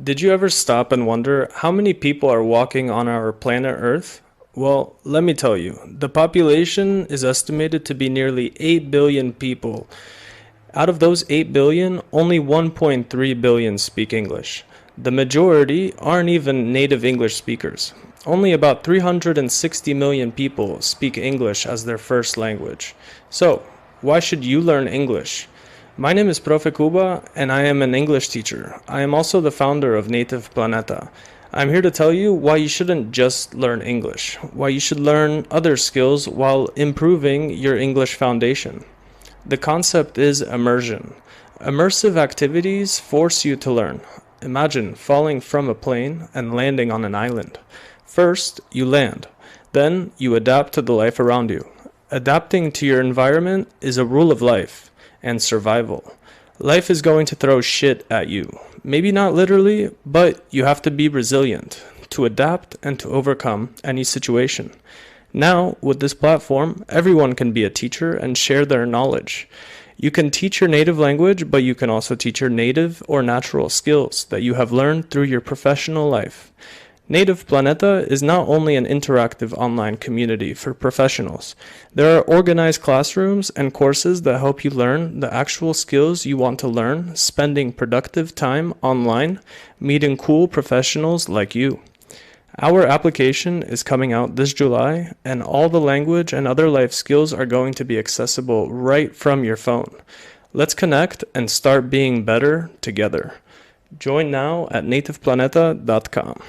Did you ever stop and wonder how many people are walking on our planet Earth? Well, let me tell you, the population is estimated to be nearly 8 billion people. Out of those 8 billion, only 1.3 billion speak English. The majority aren't even native English speakers. Only about 360 million people speak English as their first language. So, why should you learn English? My name is Profe Cuba, and I am an English teacher. I am also the founder of Native Planeta. I'm here to tell you why you shouldn't just learn English, why you should learn other skills while improving your English foundation. The concept is immersion. Immersive activities force you to learn. Imagine falling from a plane and landing on an island. First, you land. Then, you adapt to the life around you. Adapting to your environment is a rule of life and survival. Life is going to throw shit at you. Maybe not literally, but you have to be resilient to adapt and to overcome any situation. Now, with this platform, everyone can be a teacher and share their knowledge. You can teach your native language, but you can also teach your native or natural skills that you have learned through your professional life. Native Planeta is not only an interactive online community for professionals. There are organized classrooms and courses that help you learn the actual skills you want to learn, spending productive time online, meeting cool professionals like you. Our application is coming out this July, and all the language and other life skills are going to be accessible right from your phone. Let's connect and start being better together. Join now at nativeplaneta.com.